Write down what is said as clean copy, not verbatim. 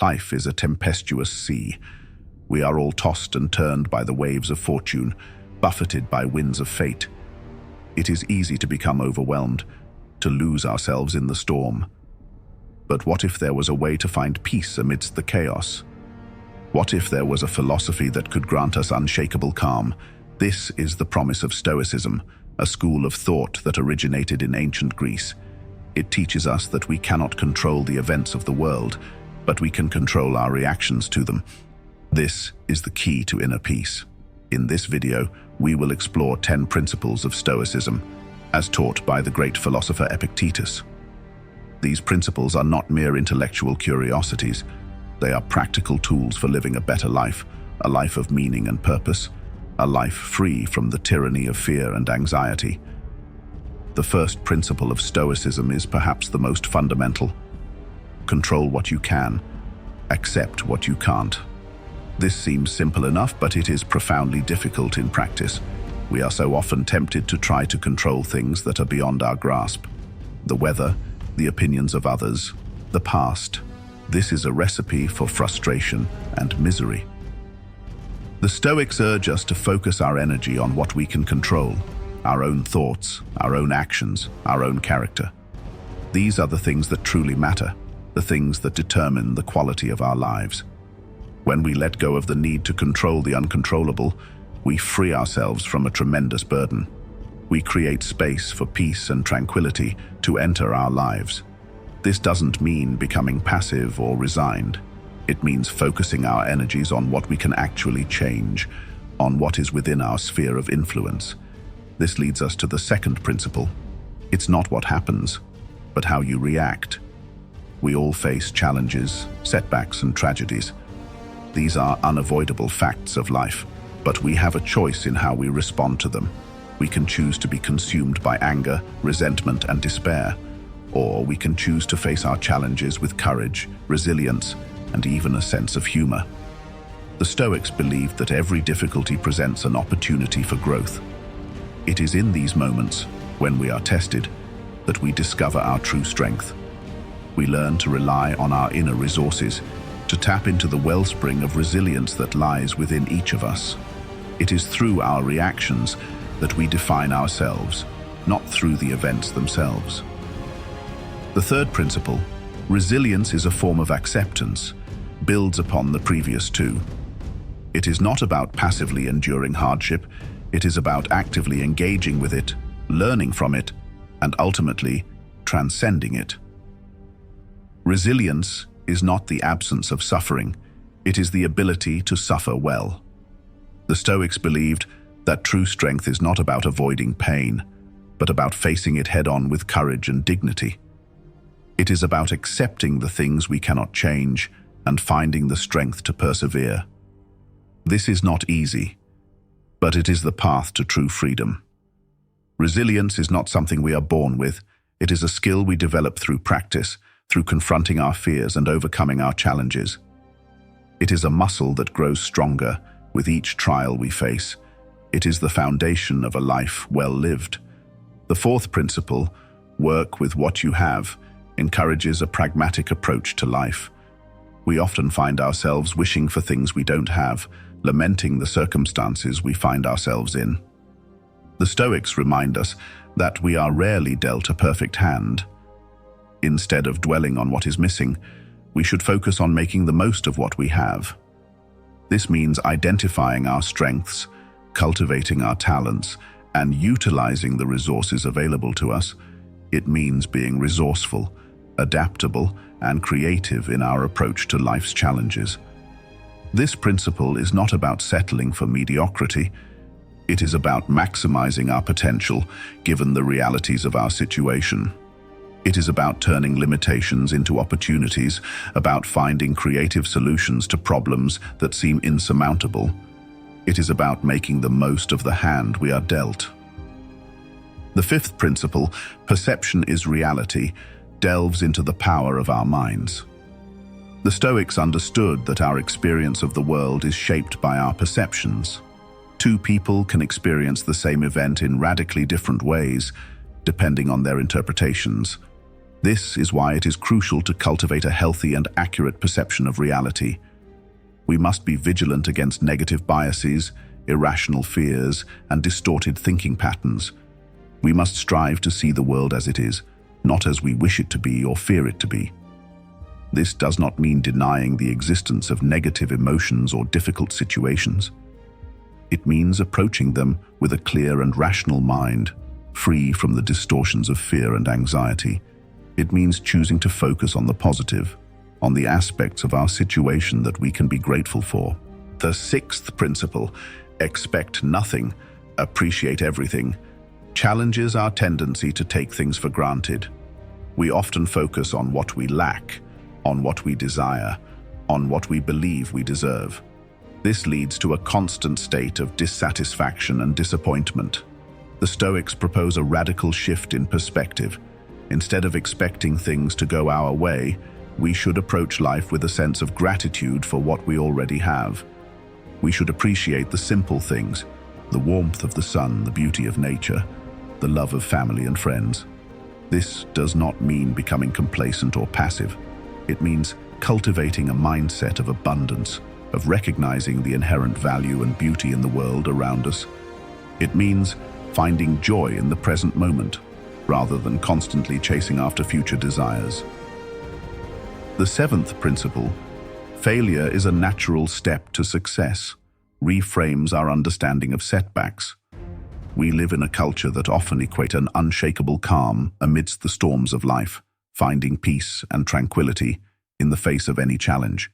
Life is a tempestuous sea. We are all tossed and turned by the waves of fortune, buffeted by winds of fate. It is easy to become overwhelmed, to lose ourselves in the storm. But what if there was a way to find peace amidst the chaos? What if there was a philosophy that could grant us unshakable calm? This is the promise of Stoicism, a school of thought that originated in ancient Greece. It teaches us that we cannot control the events of the world, but we can control our reactions to them. This is the key to inner peace. In this video, we will explore 10 principles of Stoicism, as taught by the great philosopher Epictetus. These principles are not mere intellectual curiosities. They are practical tools for living a better life, a life of meaning and purpose, a life free from the tyranny of fear and anxiety. The first principle of Stoicism is perhaps the most fundamental. Control what you can, accept what you can't. This seems simple enough, but it is profoundly difficult in practice. We are so often tempted to try to control things that are beyond our grasp. The weather, the opinions of others, the past. This is a recipe for frustration and misery. The Stoics urge us to focus our energy on what we can control, our own thoughts, our own actions, our own character. These are the things that truly matter, the things that determine the quality of our lives. When we let go of the need to control the uncontrollable, we free ourselves from a tremendous burden. We create space for peace and tranquility to enter our lives. This doesn't mean becoming passive or resigned. It means focusing our energies on what we can actually change, on what is within our sphere of influence. This leads us to the second principle. It's not what happens, but how you react. We all face challenges, setbacks, and tragedies. These are unavoidable facts of life, but we have a choice in how we respond to them. We can choose to be consumed by anger, resentment, and despair, or we can choose to face our challenges with courage, resilience, and even a sense of humor. The Stoics believed that every difficulty presents an opportunity for growth. It is in these moments, when we are tested, that we discover our true strength. We learn to rely on our inner resources, to tap into the wellspring of resilience that lies within each of us. It is through our reactions that we define ourselves, not through the events themselves. The third principle, resilience is a form of acceptance, builds upon the previous two. It is not about passively enduring hardship, it is about actively engaging with it, learning from it, and ultimately transcending it. Resilience is not the absence of suffering, it is the ability to suffer well. The Stoics believed that true strength is not about avoiding pain, but about facing it head-on with courage and dignity. It is about accepting the things we cannot change and finding the strength to persevere. This is not easy, but it is the path to true freedom. Resilience is not something we are born with. It is a skill we develop through practice, through confronting our fears and overcoming our challenges. It is a muscle that grows stronger with each trial we face. It is the foundation of a life well lived. The fourth principle, work with what you have, encourages a pragmatic approach to life. We often find ourselves wishing for things we don't have, lamenting the circumstances we find ourselves in. The Stoics remind us that we are rarely dealt a perfect hand. Instead of dwelling on what is missing, we should focus on making the most of what we have. This means identifying our strengths, cultivating our talents, and utilizing the resources available to us. It means being resourceful, adaptable, and creative in our approach to life's challenges. This principle is not about settling for mediocrity. It is about maximizing our potential given the realities of our situation. It is about turning limitations into opportunities, about finding creative solutions to problems that seem insurmountable. It is about making the most of the hand we are dealt. The fifth principle, perception is reality, delves into the power of our minds. The Stoics understood that our experience of the world is shaped by our perceptions. Two people can experience the same event in radically different ways, depending on their interpretations. This is why it is crucial to cultivate a healthy and accurate perception of reality. We must be vigilant against negative biases, irrational fears, and distorted thinking patterns. We must strive to see the world as it is, not as we wish it to be or fear it to be. This does not mean denying the existence of negative emotions or difficult situations. It means approaching them with a clear and rational mind, free from the distortions of fear and anxiety. It means choosing to focus on the positive, on the aspects of our situation that we can be grateful for. The sixth principle, expect nothing, appreciate everything, challenges our tendency to take things for granted. We often focus on what we lack, on what we desire, on what we believe we deserve. This leads to a constant state of dissatisfaction and disappointment. The Stoics propose a radical shift in perspective. Instead of expecting things to go our way, we should approach life with a sense of gratitude for what we already have. We should appreciate the simple things, the warmth of the sun, the beauty of nature, the love of family and friends. This does not mean becoming complacent or passive. It means cultivating a mindset of abundance, of recognizing the inherent value and beauty in the world around us. It means finding joy in the present moment, rather than constantly chasing after future desires. The seventh principle, failure is a natural step to success, reframes our understanding of setbacks. We live in a culture that often equates an unshakable calm amidst the storms of life, finding peace and tranquility in the face of any challenge.